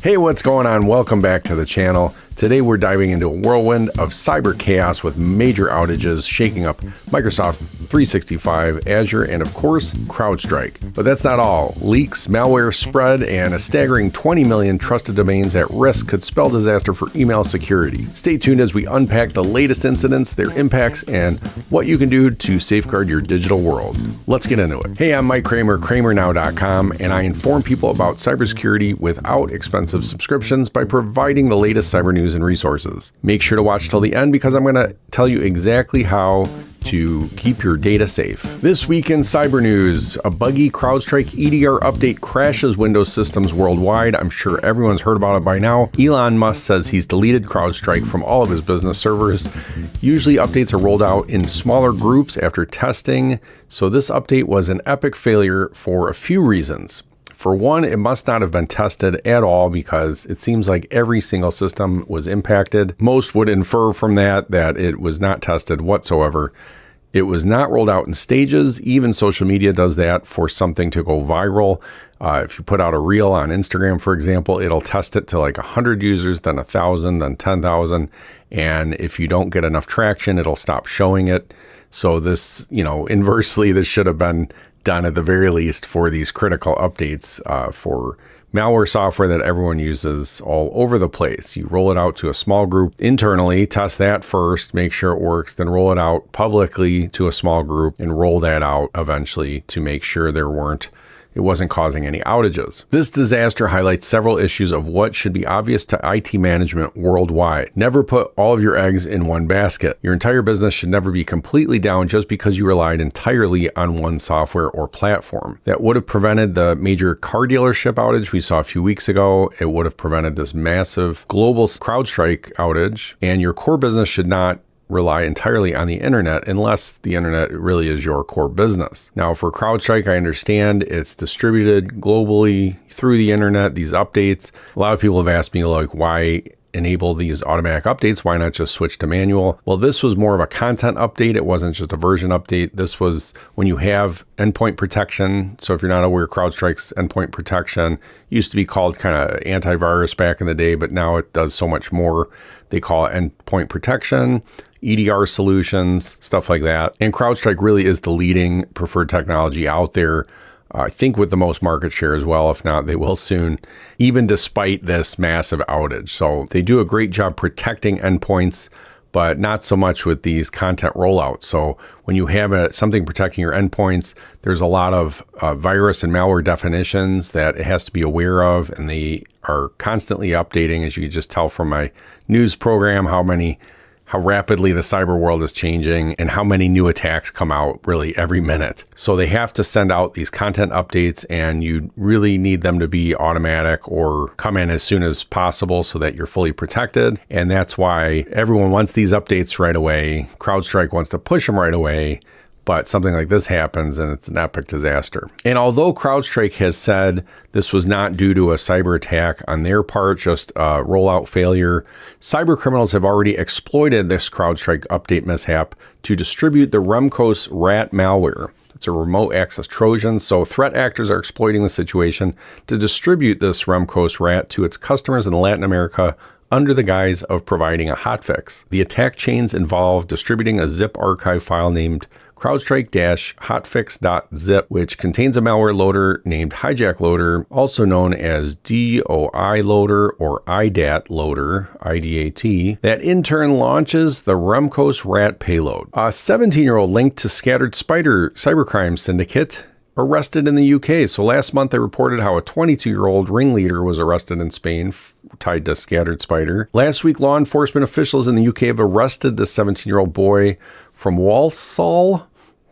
Hey, what's going on? Welcome back to the channel. Today we're diving into a whirlwind of cyber chaos with major outages shaking up Microsoft 365, Azure, and of course, CrowdStrike. But that's not all. Leaks, malware spread, and a staggering 20 million trusted domains at risk could spell disaster for email security. Stay tuned as we unpack the latest incidents, their impacts, and what you can do to safeguard your digital world. Let's get into it. Hey, I'm Mike Kramer, KramerNow.com, and I inform people about cybersecurity without expensive subscriptions by providing the latest cyber news and resources. Make sure to watch till the end because I'm going to tell you exactly how to keep your data safe. This week in cyber news, a buggy CrowdStrike EDR update crashes Windows systems worldwide. I'm sure everyone's heard about it by now. Elon Musk says he's deleted CrowdStrike from all of his business servers. Usually updates are rolled out in smaller groups after testing, so this update was an epic failure for a few reasons. For one, it must not have been tested at all because it seems like every single system was impacted. Most would infer from that it was not tested whatsoever. It was not rolled out in stages. Even social media does that for something to go viral. If you put out a reel on Instagram, for example, it'll test it to like 100 users, then 1,000, then 10,000. And if you don't get enough traction, it'll stop showing it. So this, inversely, this should have been done at the very least for these critical updates for malware software that everyone uses all over the place. You roll it out to a small group internally, test that first, make sure it works, then roll it out publicly to a small group and roll that out eventually to make sure it wasn't causing any outages. This disaster highlights several issues of what should be obvious to IT management worldwide. Never put all of your eggs in one basket. Your entire business should never be completely down just because you relied entirely on one software or platform. That would have prevented the major car dealership outage we saw a few weeks ago. It would have prevented this massive global CrowdStrike outage, and your core business should not rely entirely on the internet unless the internet really is your core business. Now for CrowdStrike, I understand it's distributed globally through the internet, these updates. A lot of people have asked me why enable these automatic updates? Why not just switch to manual? Well, this was more of a content update. It wasn't just a version update. This was when you have endpoint protection. So if you're not aware, CrowdStrike's endpoint protection used to be called kind of antivirus back in the day, but now it does so much more. They call it endpoint protection, EDR solutions, stuff like that. And CrowdStrike really is the leading preferred technology out there. I think with the most market share as well. If not, they will soon, even despite this massive outage. So they do a great job protecting endpoints, but not so much with these content rollouts. So when you have something protecting your endpoints, there's a lot of virus and malware definitions that it has to be aware of, and they are constantly updating, as you can just tell from my news program, how rapidly the cyber world is changing and how many new attacks come out really every minute. So they have to send out these content updates, and you really need them to be automatic or come in as soon as possible so that you're fully protected. And that's why everyone wants these updates right away. CrowdStrike wants to push them right away. But something like this happens and it's an epic disaster. And although CrowdStrike has said this was not due to a cyber attack on their part, just a rollout failure, cyber criminals have already exploited this CrowdStrike update mishap to distribute the Remcos rat malware. It's a remote access Trojan, so threat actors are exploiting the situation to distribute this Remcos rat to its customers in Latin America under the guise of providing a hotfix. The attack chains involve distributing a zip archive file named CrowdStrike-hotfix.zip, which contains a malware loader named Hijack Loader, also known as DOI Loader or IDAT Loader, IDAT, that in turn launches the Remcos rat payload. A 17-year-old linked to Scattered Spider cybercrime syndicate arrested in the UK. So last month they reported how a 22-year-old ringleader was arrested in Spain tied to Scattered Spider. Last week, law enforcement officials in the UK have arrested this 17-year-old boy from Walsall,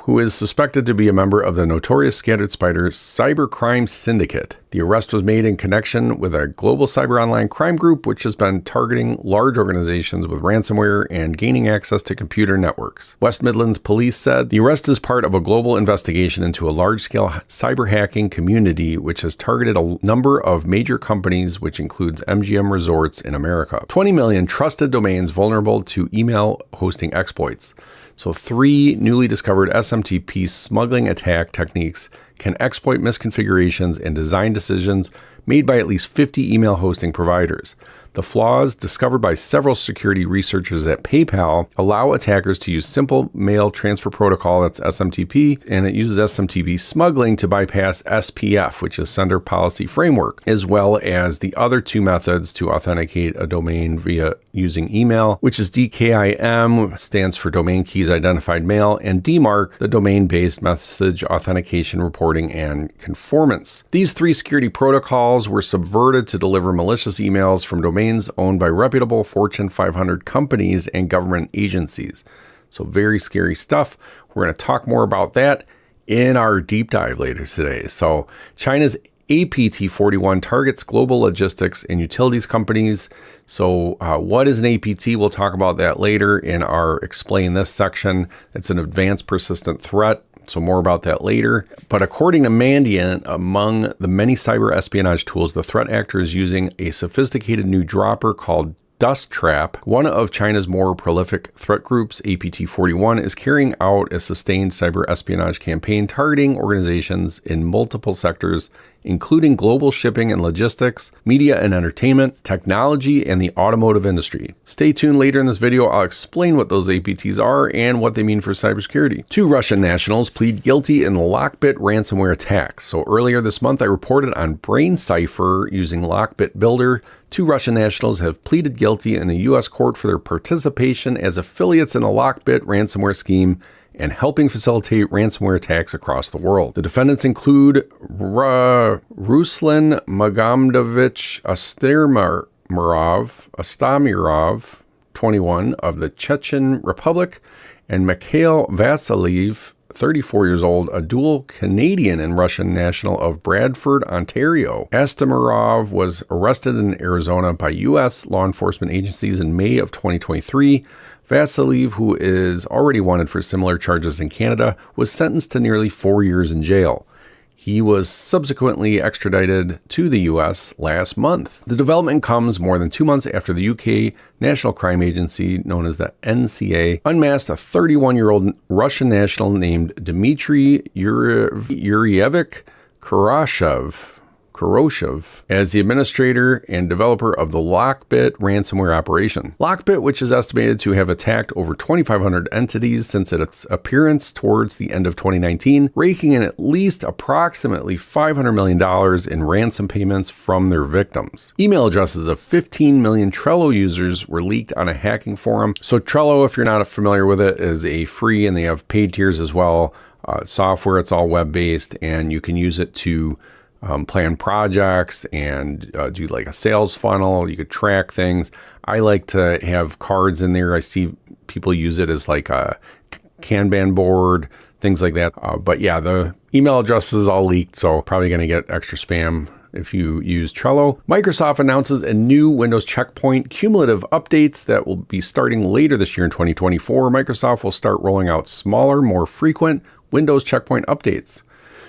who is suspected to be a member of the notorious Scattered Spider cybercrime syndicate. The arrest was made in connection with a global cyber online crime group which has been targeting large organizations with ransomware and gaining access to computer networks. West Midlands Police said the arrest is part of a global investigation into a large-scale cyber hacking community which has targeted a number of major companies, which includes MGM Resorts in America. 20 million trusted domains vulnerable to email hosting exploits. So 3 newly discovered SMTP smuggling attack techniques can exploit misconfigurations and design decisions made by at least 50 email hosting providers. The flaws discovered by several security researchers at PayPal allow attackers to use simple mail transfer protocol, that's SMTP, and it uses SMTP smuggling to bypass SPF, which is Sender Policy Framework, as well as the other two methods to authenticate a domain via using email, which is DKIM, stands for Domain Keys Identified Mail, and DMARC, the domain-based message authentication reporting and conformance. These three security protocols were subverted to deliver malicious emails from domains owned by reputable Fortune 500 companies and government agencies. So very scary stuff. We're going to talk more about that in our deep dive later today. So China's APT41 targets global logistics and utilities companies. So what is an APT? We'll talk about that later in our Explain This section. It's an advanced persistent threat. So more about that later. But according to Mandiant, among the many cyber espionage tools, the threat actor is using a sophisticated new dropper called Dust Trap. One of China's more prolific threat groups, APT41, is carrying out a sustained cyber espionage campaign targeting organizations in multiple sectors, including global shipping and logistics, media and entertainment, technology, and the automotive industry. Stay tuned later in this video. I'll explain what those APTs are and what they mean for cybersecurity. Two Russian nationals plead guilty in Lockbit ransomware attacks. So earlier this month, I reported on BrainCipher using Lockbit Builder. Two Russian nationals have pleaded guilty in a U.S. court for their participation as affiliates in the Lockbit ransomware scheme and helping facilitate ransomware attacks across the world. The defendants include Ruslan Magomedovich Astamirov, 21, of the Chechen Republic, and Mikhail Vasiliev, 34 years old, a dual Canadian and Russian national of Bradford, Ontario. Astamirov was arrested in Arizona by U.S. law enforcement agencies in May of 2023. Vasiliev, who is already wanted for similar charges in Canada, was sentenced to nearly 4 years in jail. He was subsequently extradited to the U.S. last month. The development comes more than 2 months after the UK National Crime Agency, known as the NCA, unmasked a 31-year-old Russian national named Dmitry Yurievich Koroshev as the administrator and developer of the Lockbit ransomware operation. Lockbit, which is estimated to have attacked over 2,500 entities since its appearance towards the end of 2019, raking in at least approximately $500 million in ransom payments from their victims. Email addresses of 15 million Trello users were leaked on a hacking forum. So Trello, if you're not familiar with it, is a free, and they have paid tiers as well, software. It's all web-based, and you can use it to plan projects and do like a sales funnel. You could track things. I like to have cards in there. I see people use it as like a Kanban board, things like that. But yeah, the email address is all leaked, so probably going to get extra spam if you use Trello. Microsoft announces a new Windows Checkpoint cumulative updates that will be starting later this year in 2024. Microsoft will start rolling out smaller, more frequent Windows Checkpoint updates.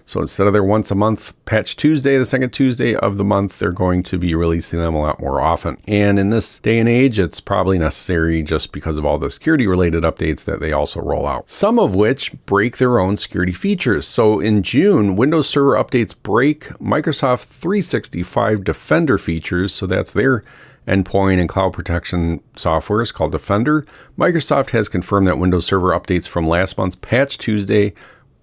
So instead of their once a month patch Tuesday, the second Tuesday of the month, they're going to be releasing them a lot more often. And in this day and age, it's probably necessary just because of all the security related updates that they also roll out, some of which break their own security features. So in June, Windows Server updates break Microsoft 365 Defender features. So that's their endpoint and cloud protection software is called Defender. Microsoft has confirmed that Windows Server updates from last month's patch Tuesday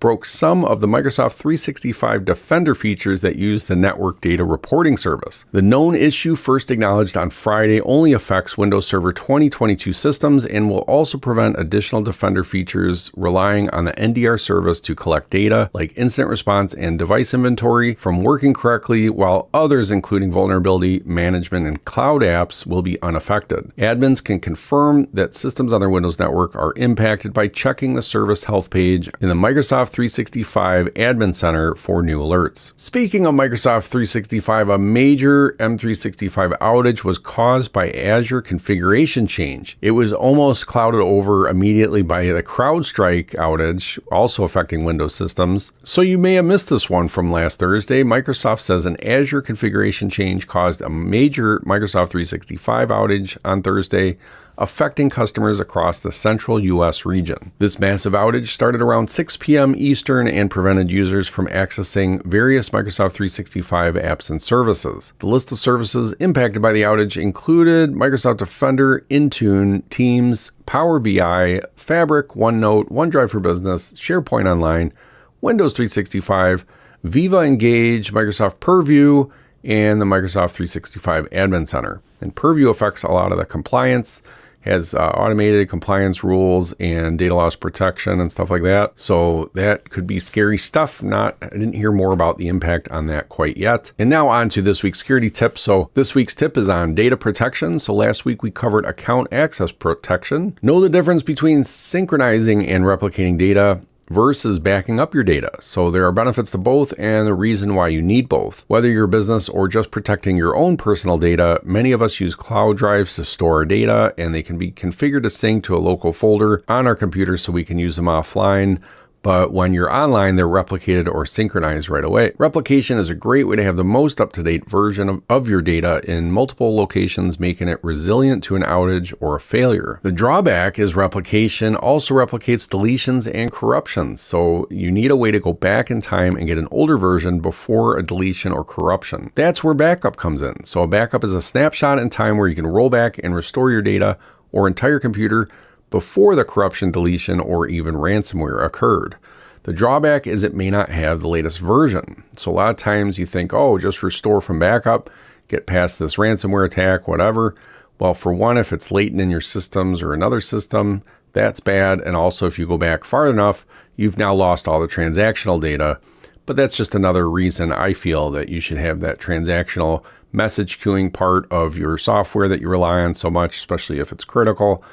broke some of the Microsoft 365 Defender features that use the network data reporting service. The known issue, first acknowledged on Friday, only affects Windows Server 2022 systems and will also prevent additional Defender features relying on the NDR service to collect data like incident response and device inventory from working correctly, while others, including vulnerability management and cloud apps, will be unaffected. Admins can confirm that systems on their Windows network are impacted by checking the service health page in the Microsoft 365 Admin Center for new alerts. Speaking of Microsoft 365, a major M365 outage was caused by Azure configuration change. It was almost clouded over immediately by the CrowdStrike outage, also affecting Windows systems. So you may have missed this one from last Thursday. Microsoft says an Azure configuration change caused a major Microsoft 365 outage on Thursday. affecting customers across the central U.S. region. This massive outage started around 6 p.m. Eastern and prevented users from accessing various Microsoft 365 apps and services. The list of services impacted by the outage included Microsoft Defender, Intune, Teams, Power BI, Fabric, OneNote, OneDrive for Business, SharePoint Online, Windows 365, Viva Engage, Microsoft Purview, and the Microsoft 365 Admin Center. And Purview affects a lot of the compliance, has automated compliance rules and data loss protection and stuff like that. So that could be scary stuff. I didn't hear more about the impact on that quite yet. And now on to this week's security tip. So this week's tip is on data protection. So last week we covered account access protection. Know the difference between synchronizing and replicating data versus backing up your data. So there are benefits to both and the reason why you need both. Whether you're a business or just protecting your own personal data, many of us use cloud drives to store our data, and they can be configured to sync to a local folder on our computer so we can use them offline. But when you're online, they're replicated or synchronized right away. Replication is a great way to have the most up-to-date version of your data in multiple locations, making it resilient to an outage or a failure. The drawback is replication also replicates deletions and corruptions. So you need a way to go back in time and get an older version before a deletion or corruption. That's where backup comes in. So a backup is a snapshot in time where you can roll back and restore your data or entire computer before the corruption, deletion, or even ransomware occurred. The drawback is it may not have the latest version. So a lot of times you think, oh, just restore from backup, get past this ransomware attack, whatever. Well, for one, if it's latent in your systems or another system, that's bad. And also if you go back far enough, you've now lost all the transactional data. But that's just another reason I feel that you should have that transactional message queuing part of your software that you rely on so much, especially if it's critical,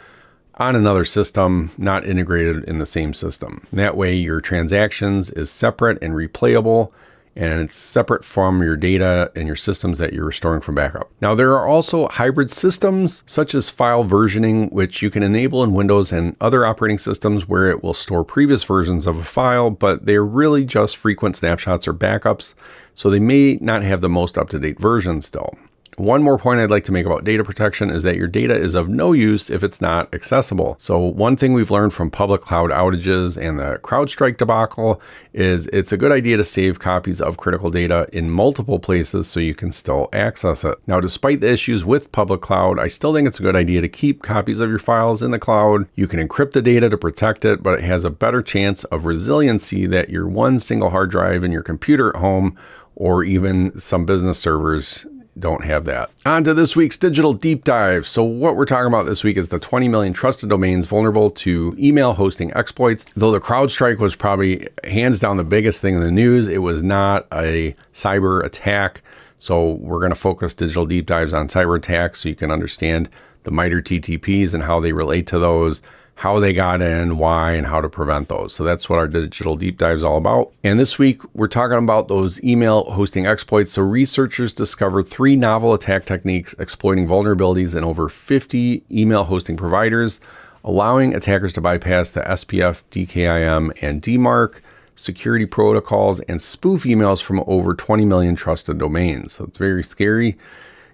on another system, not integrated in the same system. That way your transactions is separate and replayable, and it's separate from your data and your systems that you're restoring from backup. Now, there are also hybrid systems such as file versioning, which you can enable in Windows and other operating systems where it will store previous versions of a file, but they're really just frequent snapshots or backups, so they may not have the most up-to-date version still. One more point I'd like to make about data protection is that your data is of no use if it's not accessible. So one thing we've learned from public cloud outages and the CrowdStrike debacle is it's a good idea to save copies of critical data in multiple places so you can still access it. Now, despite the issues with public cloud, I still think it's a good idea to keep copies of your files in the cloud. You can encrypt the data to protect it, but it has a better chance of resiliency that your one single hard drive in your computer at home or even some business servers don't have that. On to this week's digital deep dive. So what we're talking about this week is the 20 million trusted domains vulnerable to email hosting exploits. Though the CrowdStrike was probably hands down the biggest thing in the news, it was not a cyber attack. So we're going to focus digital deep dives on cyber attacks so you can understand the MITRE TTPs and how they relate to those, how they got in, why, and how to prevent those. So that's what our digital deep dive is all about. And this week, we're talking about those email hosting exploits. So researchers discovered 3 novel attack techniques exploiting vulnerabilities in over 50 email hosting providers, allowing attackers to bypass the SPF, DKIM, and DMARC security protocols and spoof emails from over 20 million trusted domains. So it's very scary,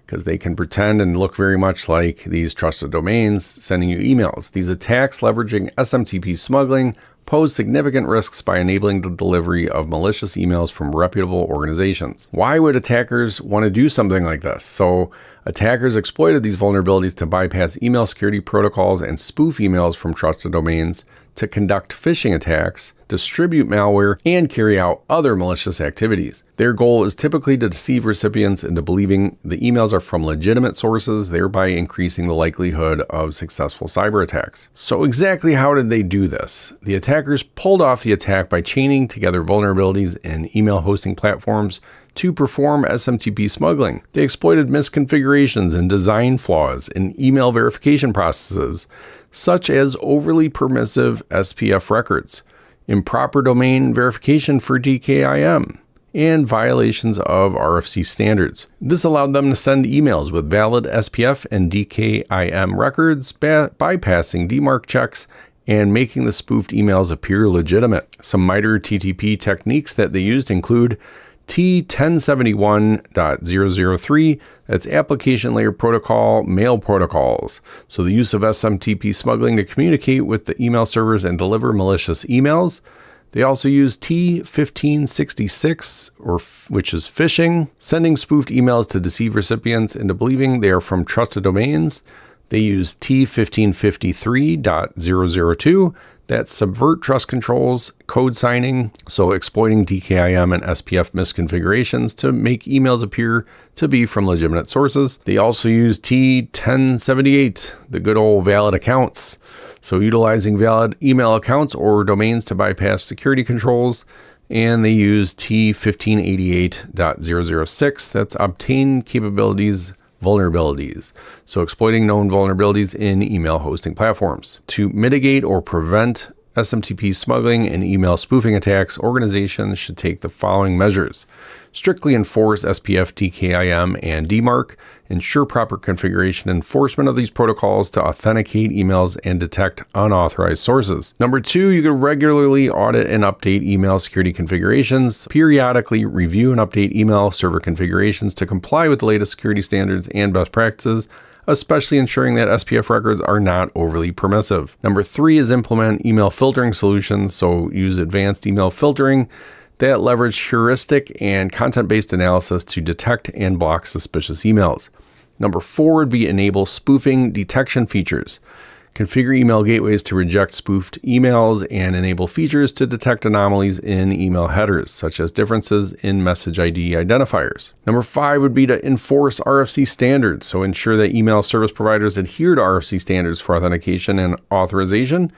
because they can pretend and look very much like these trusted domains sending you emails. These attacks leveraging SMTP smuggling pose significant risks by enabling the delivery of malicious emails from reputable organizations. Why would attackers want to do something like this? So attackers exploited these vulnerabilities to bypass email security protocols and spoof emails from trusted domains to conduct phishing attacks, distribute malware, and carry out other malicious activities. Their goal is typically to deceive recipients into believing the emails are from legitimate sources, thereby increasing the likelihood of successful cyber attacks. So exactly how did they do this? The attackers pulled off the attack by chaining together vulnerabilities in email hosting platforms to perform SMTP smuggling. They exploited misconfigurations and design flaws in email verification processes, such as overly permissive SPF records, improper domain verification for DKIM, and violations of RFC standards. This allowed them to send emails with valid SPF and DKIM records, bypassing DMARC checks and making the spoofed emails appear legitimate. Some MITRE TTP techniques that they used include T1071.003, that's application layer protocol, mail protocols. So the use of SMTP smuggling to communicate with the email servers and deliver malicious emails. They also use T1566, which is phishing, sending spoofed emails to deceive recipients into believing they are from trusted domains. They use T1553.002, that's subvert trust controls, code signing, so exploiting DKIM and SPF misconfigurations to make emails appear to be from legitimate sources. They also use T1078, the good old valid accounts. So utilizing valid email accounts or domains to bypass security controls. And they use T1588.006, that's obtain capabilities vulnerabilities. So exploiting known vulnerabilities in email hosting platforms. To mitigate or prevent SMTP smuggling and email spoofing attacks, organizations should take the following measures. Strictly enforce SPF, DKIM, and DMARC. Ensure proper configuration and enforcement of these protocols to authenticate emails and detect unauthorized sources. Number 2, you can regularly audit and update email security configurations. Periodically review and update email server configurations to comply with the latest security standards and best practices, especially ensuring that SPF records are not overly permissive. Number 3 is implement email filtering solutions. So use advanced email filtering that leverage heuristic and content-based analysis to detect and block suspicious emails. Number 4 would be enable spoofing detection features. Configure email gateways to reject spoofed emails and enable features to detect anomalies in email headers, such as differences in message ID identifiers. Number 5 would be to enforce RFC standards. So ensure that email service providers adhere to RFC standards for authentication and authorization,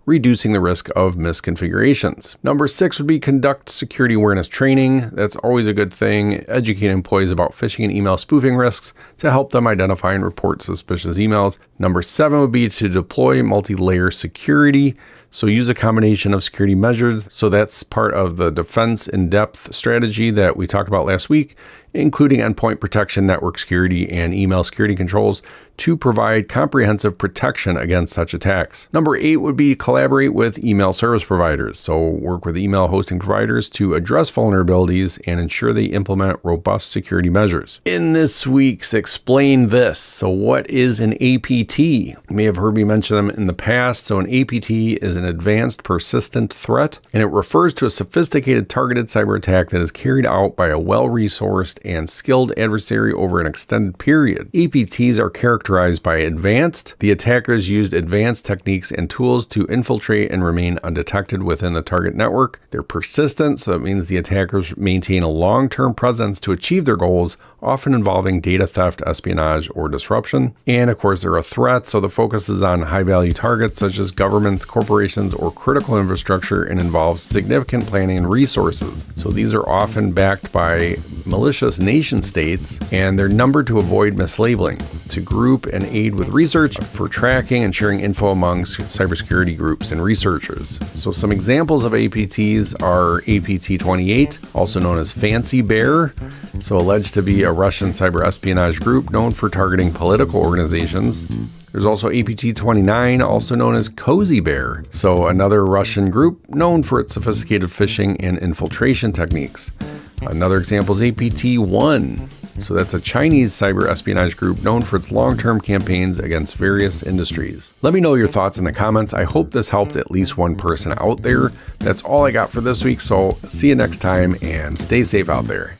reducing the risk of misconfigurations. Number 6 would be conduct security awareness training. That's always a good thing. Educate employees about phishing and email spoofing risks to help them identify and report suspicious emails. Number 7 would be to deploy multi-layer security. So use a combination of security measures. So that's part of the defense in-depth strategy that we talked about last week, including endpoint protection, network security, and email security controls to provide comprehensive protection against such attacks. Number 8 would be collaborate with email service providers. So work with email hosting providers to address vulnerabilities and ensure they implement robust security measures. In this week's Explain This, so what is an APT? You may have heard me mention them in the past. So an APT is an advanced persistent threat, and it refers to a sophisticated targeted cyber attack that is carried out by a well-resourced and skilled adversary over an extended period. APTs are characterized by the attackers used advanced techniques and tools to infiltrate and remain undetected within the target network. They're persistent, so it means the attackers maintain a long-term presence to achieve their goals, often involving data theft, espionage, or disruption. And of course, they're a threat, so the focus is on high-value targets such as governments, corporations, or critical infrastructure, and involves significant planning and resources. So these are often backed by malicious nation states, and they're numbered to avoid mislabeling, to group and aid with research, for tracking and sharing info amongst cybersecurity groups and researchers. So some examples of APTs are APT-28, also known as Fancy Bear, so alleged to be a Russian cyber espionage group known for targeting political organizations. There's also APT-29, also known as Cozy Bear, so another Russian group known for its sophisticated phishing and infiltration techniques. Another example is APT-1. So that's a Chinese cyber espionage group known for its long-term campaigns against various industries. Let me know your thoughts in the comments. I hope this helped at least one person out there. That's all I got for this week, so see you next time and stay safe out there.